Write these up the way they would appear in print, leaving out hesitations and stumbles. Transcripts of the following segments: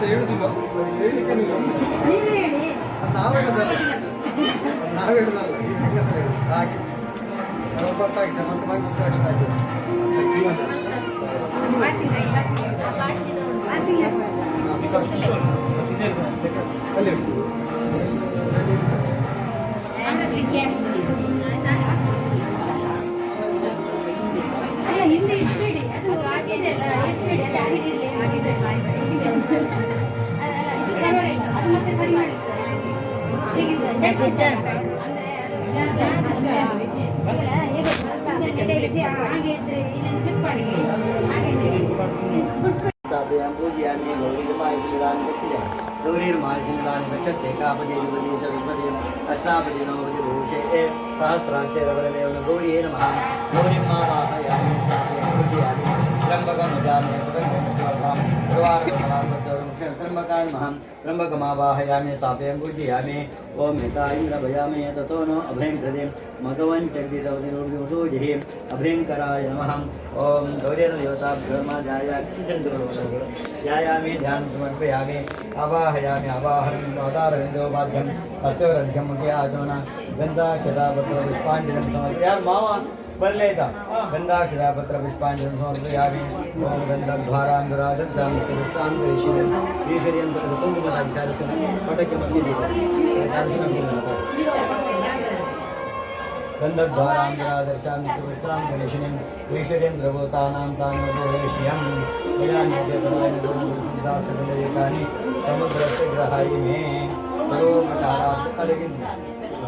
ಹೇಳುದಿಲ್ಲ ಹೇಳಿಕೆ ನಾವು ಹೇಳುದಲ್ಲ ಈ ಹೆಂಗಸರು ಹೇಳುದು ಹಾಗೆ ಗೊತ್ತಾಗಿ ಸರ್ ಮತ್ತೆ ಬಾಗಿ ಮುಖ್ಯ ಲಕ್ಷಣ ಆಗಿದೆ ಅಲ್ಲಿ ಹಿಂದೆ ಇಟ್ಬಿಡಿ ಅದು ಆಗಿದೆ ಅಲ್ಲ ಇಟ್ಬಿಡಿ ಅದು ಆಗಿರಲಿ ಆಗಿದ್ರೆ ಇದು ಪರವಾಗಿಲ್ಲ ಅದು ಮತ್ತೆ ಸರಿ ಮಾಡಿತ್ತು ಹೇಗಿತ್ತು ಹಾಗೆ ಇದ್ರೆ ಇಲ್ಲೊಂದು ಟ್ರಿಪ್ಪಾಗಿ गौरीर्मासिदान गच्छते कापदे युवती सरस्वती अष्टापदी नवपदी भूषे सहस्राक्षरवरमेव गौरी नमः गौरीं मावाहयामि स्थापयामि त्र्यम्बकमुदामि त्र्यम्बकान् त्र्यम्बकमावाहयामि स्थापयामि पूजयामि ओम एता इन्द्रभयामि ततो नो अभयं प्रदे मघवन् जगदितवतिर्जहि अभ्यङ्कराय नमः ओम गौरीर्देवताभ्योर्माजाय ध्यायामि ध्यानं समर्पयामि आवाहयामि आवाहनं पादारविन्दोपाद्यं हस्तोरर्घ्यं मुखे आचमन गन्धाक्षतापत्र पुष्पाञ्जलिं समर्पयामि यार मामा बल्लेता गन्धाक्षतापत्र पुष्पाञ्जलिं समर्पयामि ओम गन्धद्वाराङ्गराजसां पुष्पान् प्रेषयन् ईश्वर्यं कुङ्कुमदाक्षारसनं पटकमध्ये गन्धद्वाराङ्गरादर्शां पुष्पां प्रेषणीं ईश्वर्यं द्रवोतानां तान्वोहेष्यं दासकलयकानि समुद्रस्य ग्रहाय मे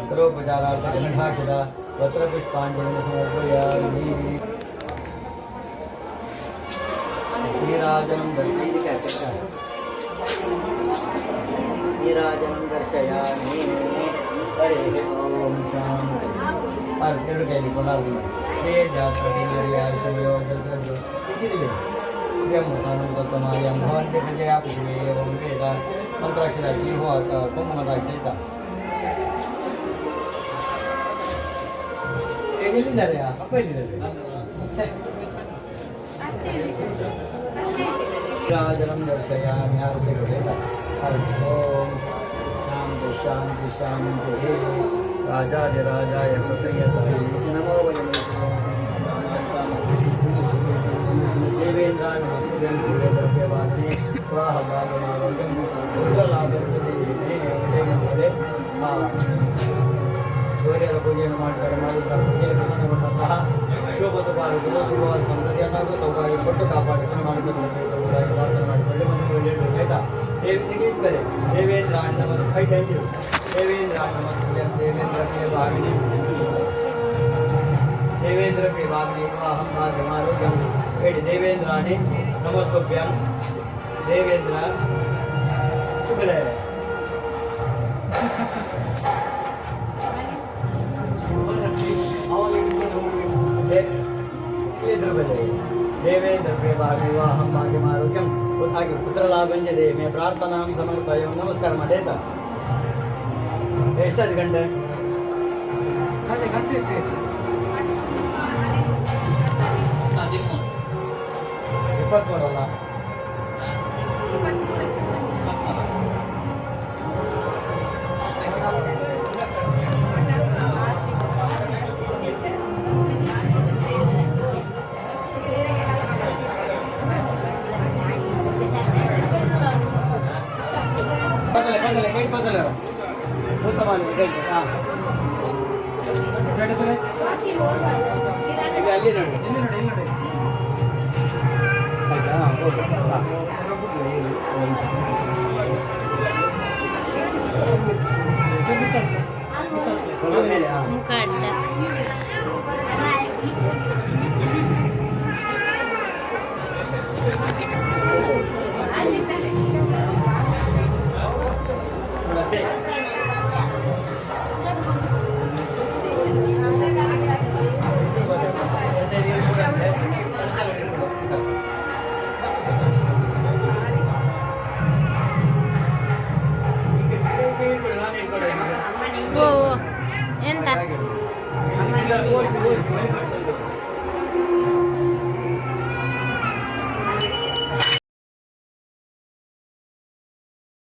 सर्वोपचारार्थ गन्धाक्षता पत्रपुष्पाञ्जलिं समर्पयामि नीराजनं दर्शयामि हरे ओम शांति और तेरे के लिए बोला ये जाता है ये शरीर जगत कितने ये मुतानु तो तुम्हारे भवन के प्रति आप शिवे एवं वेदा मंत्राक्षरा की हुआ का कुंभमदाक्षता ये नहीं ले रहे आप पहले ले रहे राजनम दर्शयामि आरती करेगा ओम शांति शांति राजाय प्रसन्न साई नमो वयं देवेन्द्राय नमस्ते द्रव्यवादी स्वाहा भागमावगं उग्रलाभ्यते देवे ಗೌರಿಯರ ಪೂಜೆಯನ್ನು ಮಾಡ್ತಾರೆ ಮಾಡಿದ ಪೂಜೆಗೆ ಪ್ರಸನ್ನಗೊಂಡಂತಹ ಶೋಭದ ಪಾರ್ವತಿಗಳ ಶುಭವಾದ ಸಂತತಿಯನ್ನಾಗೂ ಸೌಭಾಗ್ಯ ಕೊಟ್ಟು ಕಾಪಾಡಿಸಲು ಮಾಡಿಕೊಳ್ಳಬೇಕಾಗಿ ಪ್ರಾರ್ಥನೆ ಮಾಡಿಕೊಳ್ಳಿ ಮತ್ತು ಆಯ್ತಾ ದೇವತೆಗೆ ಇಬ್ಬರೇ ದೇವೇಂದ್ರ ನಮಸ್ ಫೈಟ್ ಆಯ್ತು ದೇವೇಂದ್ರ ನಮಸ್ತೆ ದೇವೇಂದ್ರ ಪ್ರಿಯ ಭಾವಿನಿ ದೇವೇಂದ್ರ ಪ್ರಿಯ ಭಾವಿನಿ ಅಹಂ ಭಾಗ್ಯಮಾರೋಗ್ಯಂ ಹೇಳಿ ದೇವೇಂದ್ರಾಣಿ ನಮಸ್ತಭ್ಯಂ ದೇವೇಂದ್ರ ಶುಭಲೇ देवेंद्र विवाहं भाग्यमारोग्यं उठागे पुत्रलाभं दे मैं प्रार्थनां समर्पयामि नमस्कार देता ಎಷ್ಟು ಗಂಟೆ ಅದೇ ಗಂಟೆ ಎಷ್ಟು 23 ಅಲ್ಲ ಎಂತ